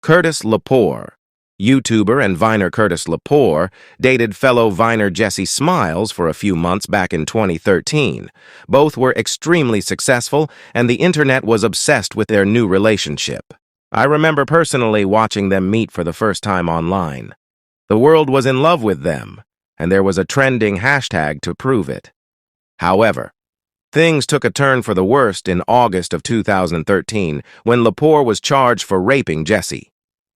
Curtis Lepore. YouTuber and Viner Curtis Lepore dated fellow Viner Jesse Smiles for a few months back in 2013. Both were extremely successful, and the internet was obsessed with their new relationship. I remember personally watching them meet for the first time online. The world was in love with them, and there was a trending hashtag to prove it. However, things took a turn for the worst in August of 2013 when Lepore was charged for raping Jesse.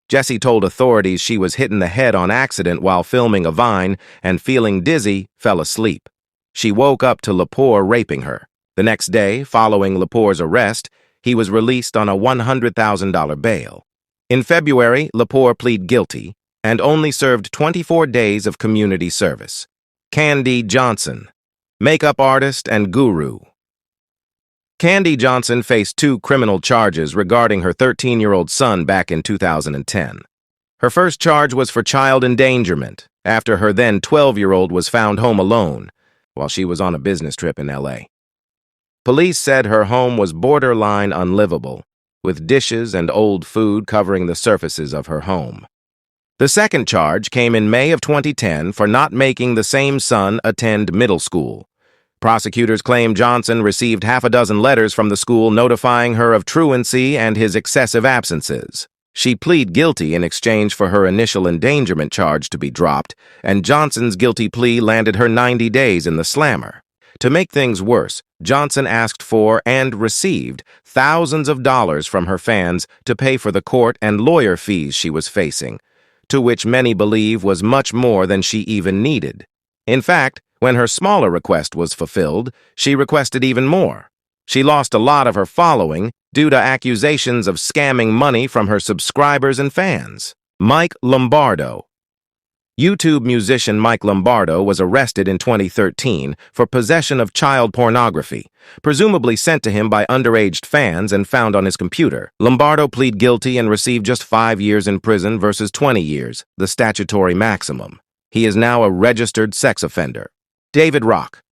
Jesse told authorities she was hit in the head on accident while filming a Vine and, feeling dizzy, fell asleep. She woke up to Lepore raping her. The next day, following Lepore's arrest, he was released on a $100,000 bail. In February, Lepore pleaded guilty and only served 24 days of community service. Kandee Johnson, makeup artist and guru. Kandee Johnson faced 2 criminal charges regarding her 13-year-old son back in 2010. Her first charge was for child endangerment after her then 12-year-old was found home alone while she was on a business trip in LA. Police said her home was borderline unlivable, with dishes and old food covering the surfaces of her home. The second charge came in May of 2010 for not making the same son attend middle school. Prosecutors claim Johnson received half a dozen letters from the school notifying her of truancy and his excessive absences. She pleaded guilty in exchange for her initial endangerment charge to be dropped, and Johnson's guilty plea landed her 90 days in the slammer. To make things worse, Johnson asked for and received thousands of dollars from her fans to pay for the court and lawyer fees she was facing, to which many believe was much more than she even needed. In fact, when her smaller request was fulfilled, she requested even more. She lost a lot of her following due to accusations of scamming money from her subscribers and fans. Lombardo. YouTube musician Mike Lombardo was arrested in 2013 for possession of child pornography, presumably sent to him by underage fans and found on his computer. Lombardo pleaded guilty and received just 5 years in prison versus 20 years, the statutory maximum. He is now a registered sex offender. David Rock.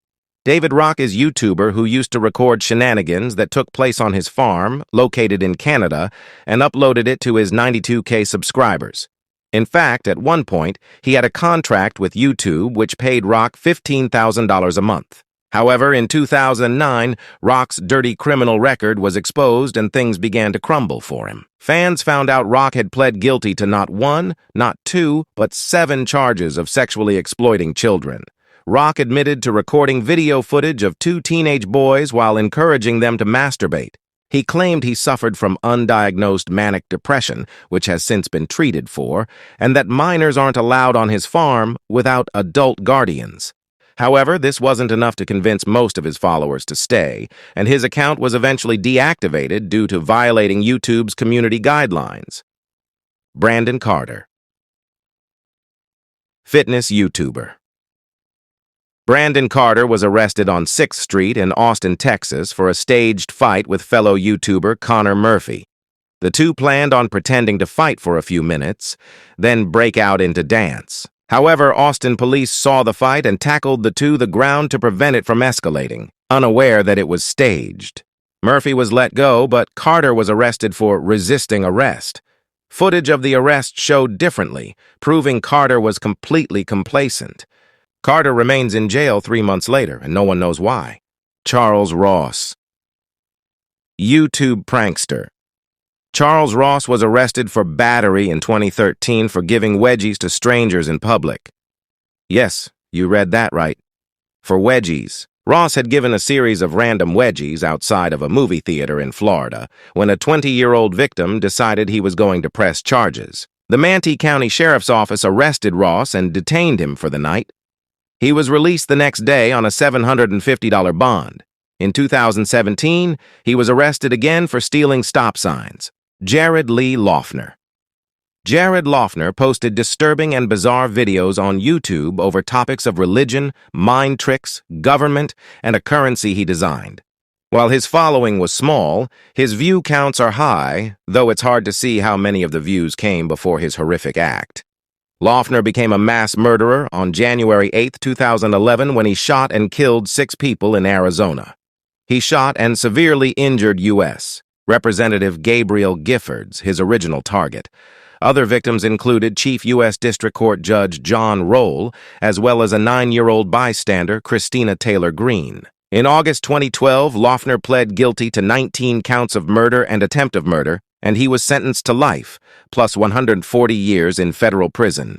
David Rock is a YouTuber who used to record shenanigans that took place on his farm, located in Canada, and uploaded it to his 92K subscribers. In fact, at one point, he had a contract with YouTube which paid Rock $15,000 a month. However, in 2009, Rock's dirty criminal record was exposed and things began to crumble for him. Fans found out Rock had pled guilty to not 1, not 2, but 7 charges of sexually exploiting children. Rock admitted to recording video footage of 2 teenage boys while encouraging them to masturbate. He claimed he suffered from undiagnosed manic depression, which has since been treated for, and that minors aren't allowed on his farm without adult guardians. However, this wasn't enough to convince most of his followers to stay, and his account was eventually deactivated due to violating YouTube's community guidelines. Brandon Carter. Fitness YouTuber. Brandon Carter was arrested on 6th Street in Austin, Texas for a staged fight with fellow YouTuber Connor Murphy. The two planned on pretending to fight for a few minutes, then break out into dance. However, Austin police saw the fight and tackled the two to the ground to prevent it from escalating, unaware that it was staged. Murphy was let go, but Carter was arrested for resisting arrest. Footage of the arrest showed differently, proving Carter was completely complacent. Carter remains in jail 3 months later, and no one knows why. Charles Ross. YouTube prankster. Charles Ross was arrested for battery in 2013 for giving wedgies to strangers in public. Yes, you read that right. For wedgies. Ross had given a series of random wedgies outside of a movie theater in Florida when a 20-year-old victim decided he was going to press charges. The Manatee County Sheriff's Office arrested Ross and detained him for the night. He was released the next day on a $750 bond. In 2017, he was arrested again for stealing stop signs. Lee Loughner. Lee Loughner posted disturbing and bizarre videos on YouTube over topics of religion, mind tricks, government, and a currency he designed. While his following was small, his view counts are high, though it's hard to see how many of the views came before his horrific act. Loughner became a mass murderer on January 8, 2011 when he shot and killed 6 people in Arizona. He shot and severely injured U.S. Representative Gabriel Giffords, his original target, Other victims included Chief U.S. District Court Judge John Roll, as well as a 9-year-old bystander, Christina Taylor Green. In August 2012, Loughner pled guilty to 19 counts of murder and attempt of murder, and he was sentenced to life, plus 140 years in federal prison.